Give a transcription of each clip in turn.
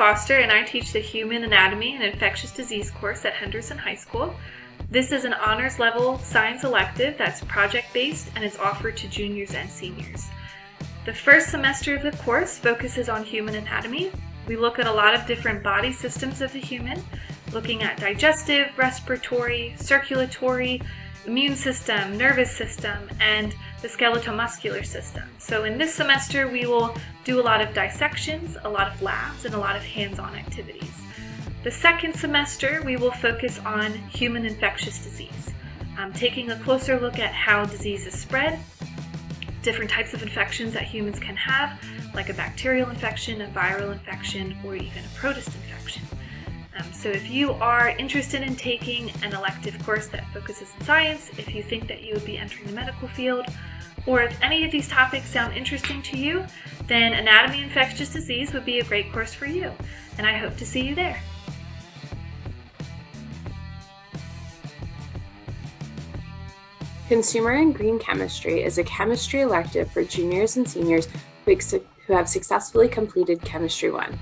Foster, and I teach the Human Anatomy and Infectious Disease course at Henderson High School. This is an honors level science elective that's project-based and is offered to juniors and seniors. The first semester of the course focuses on human anatomy. We look at a lot of different body systems of the human, looking at digestive, respiratory, circulatory, immune system, nervous system, and the skeletal-muscular system. So in this semester, we will do a lot of dissections, a lot of labs, and a lot of hands-on activities. The second semester, we will focus on human infectious disease, taking a closer look at how disease is spread, different types of infections that humans can have, like a bacterial infection, a viral infection, or even a protist infection. So if you are interested in taking an elective course that focuses on science, if you think that you would be entering the medical field, or if any of these topics sound interesting to you, then Anatomy and Infectious Disease would be a great course for you, and I hope to see you there. Consumer and Green Chemistry is a chemistry elective for juniors and seniors who have successfully completed Chemistry 1.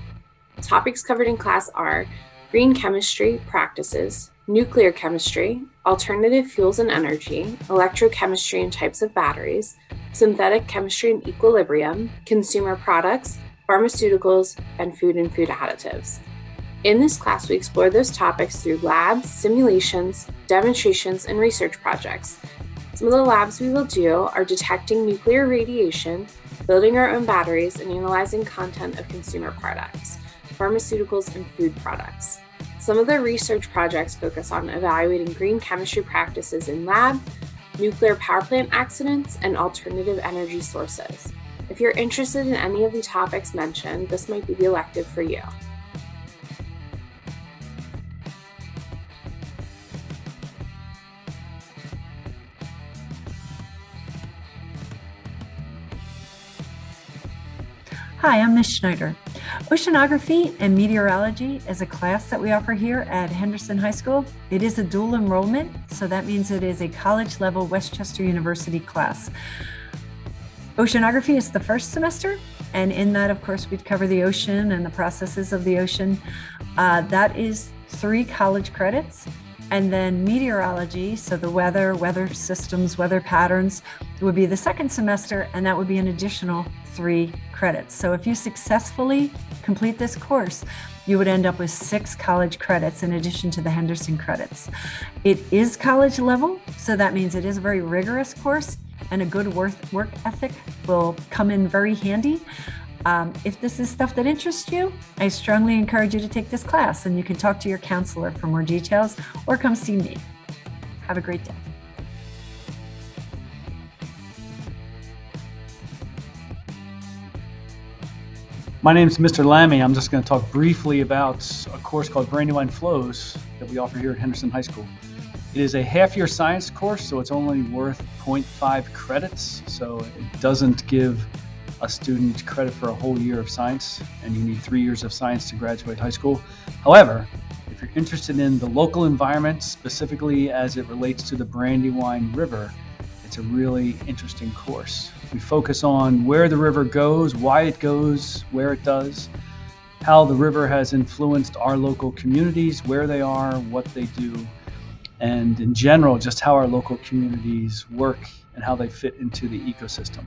Topics covered in class are green chemistry practices, nuclear chemistry, alternative fuels and energy, electrochemistry and types of batteries, synthetic chemistry and equilibrium, consumer products, pharmaceuticals, and food additives. In this class, we explore those topics through labs, simulations, demonstrations, and research projects. Some of the labs we will do are detecting nuclear radiation, building our own batteries, and analyzing content of consumer products, pharmaceuticals, and food products. Some of the research projects focus on evaluating green chemistry practices in lab, nuclear power plant accidents, and alternative energy sources. If you're interested in any of the topics mentioned, this might be the elective for you. Hi, I'm Ms. Schneider. Oceanography and meteorology is a class that we offer here at Henderson High School. It is a dual enrollment, so that means it is a college-level Westchester University class. Oceanography is the first semester, and in that, of course, we'd cover the ocean and the processes of the ocean. That is 3 college credits. And then meteorology, so the weather systems, weather patterns, would be the second semester, and that would be an additional 3 credits. So if you successfully complete this course, you would end up with 6 college credits in addition to the Henderson credits. It is college level, so that means it is a very rigorous course, and a good work ethic will come in very handy. If this is stuff that interests you, I strongly encourage you to take this class, and you can talk to your counselor for more details or come see me. Have a great day. My name is Mr. Lammy. I'm just going to talk briefly about a course called Brandywine Flows that we offer here at Henderson High School. It is a half-year science course, so it's only worth 0.5 credits, so it doesn't give a student credit for a whole year of science, and you need 3 years of science to graduate high school. However, if you're interested in the local environment, specifically as it relates to the Brandywine River, it's a really interesting course. We focus on where the river goes, why it goes, where it does, how the river has influenced our local communities, where they are, what they do, and in general, just how our local communities work and how they fit into the ecosystem.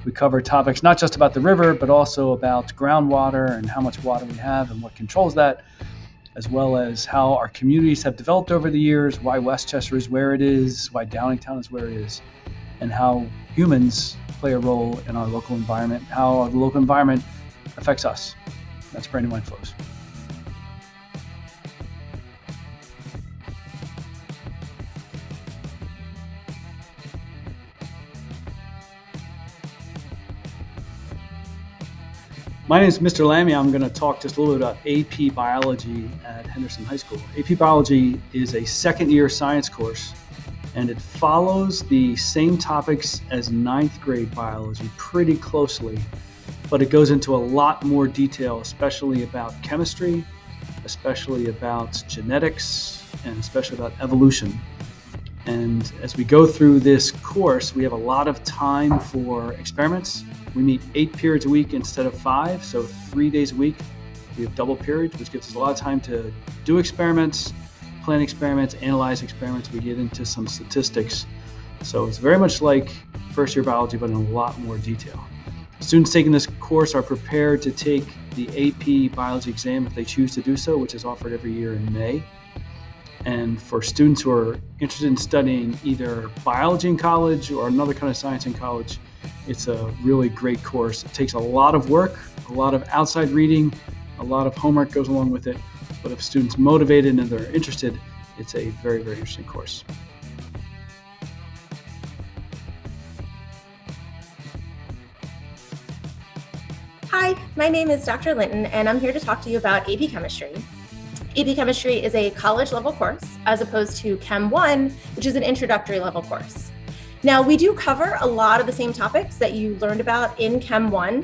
We cover topics not just about the river, but also about groundwater and how much water we have and what controls that, as well as how our communities have developed over the years, why Westchester is where it is, why Downingtown is where it is, and how humans play a role in our local environment, how the local environment affects us. That's Brandywine Flows. My name is Mr. Lammy. I'm going to talk just a little bit about AP Biology at Henderson High School. AP Biology is a second-year science course, and it follows the same topics as 9th grade biology pretty closely, but it goes into a lot more detail, especially about chemistry, especially about genetics, and especially about evolution. And as we go through this course, we have a lot of time for experiments. We meet 8 periods a week instead of 5, so 3 days a week. We have double periods, which gives us a lot of time to do experiments, plan experiments, analyze experiments. We get into some statistics. So it's very much like first year biology, but in a lot more detail. Students taking this course are prepared to take the AP biology exam if they choose to do so, which is offered every year in May. And for students who are interested in studying either biology in college or another kind of science in college, it's a really great course. It takes a lot of work, a lot of outside reading, a lot of homework goes along with it. But if students motivated and they're interested, it's a very, very interesting course. Hi, my name is Dr. Linton, and I'm here to talk to you about AP Chemistry. AP Chemistry is a college level course as opposed to Chem 1, which is an introductory level course. Now, we do cover a lot of the same topics that you learned about in Chem 1,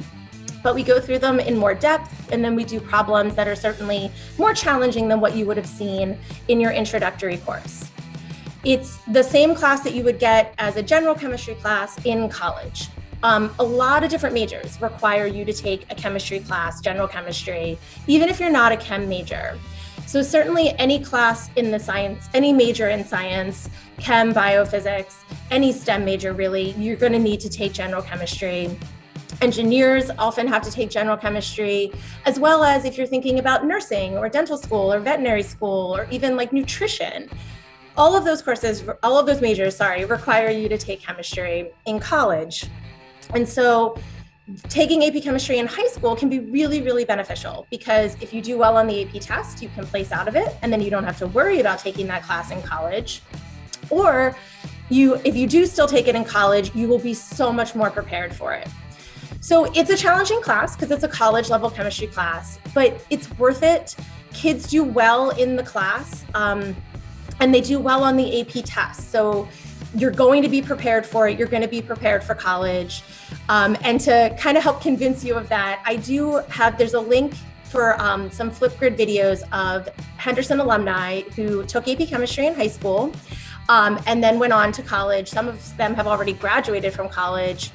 but we go through them in more depth, and then we do problems that are certainly more challenging than what you would have seen in your introductory course. It's the same class that you would get as a general chemistry class in college. A lot of different majors require you to take a chemistry class, general chemistry, even if you're not a chem major. So certainly any class in the science, any major in science, chem, biophysics, any STEM major really, you're going to need to take general chemistry. Engineers often have to take general chemistry, as well as if you're thinking about nursing or dental school or veterinary school or even like nutrition. All of those majors, require you to take chemistry in college. And so taking AP Chemistry in high school can be really, really beneficial because if you do well on the AP test, you can place out of it, and then you don't have to worry about taking that class in college. Or if you do still take it in college, you will be so much more prepared for it. So it's a challenging class because it's a college level chemistry class, but it's worth it. Kids do well in the class, and they do well on the AP test. So you're going to be prepared for it. You're going to be prepared for college. And to kind of help convince you of that, there's a link for some Flipgrid videos of Henderson alumni who took AP Chemistry in high school and then went on to college. Some of them have already graduated from college.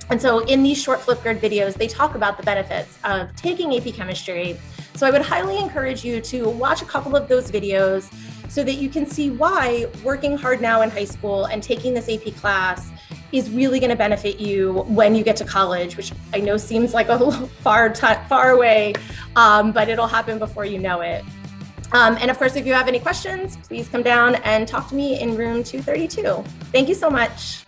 And so in these short Flipgrid videos, they talk about the benefits of taking AP Chemistry. So I would highly encourage you to watch a couple of those videos so that you can see why working hard now in high school and taking this AP class is really going to benefit you when you get to college, which I know seems like a little far away, but it'll happen before you know it. And of course, if you have any questions, please come down and talk to me in room 232. Thank you so much.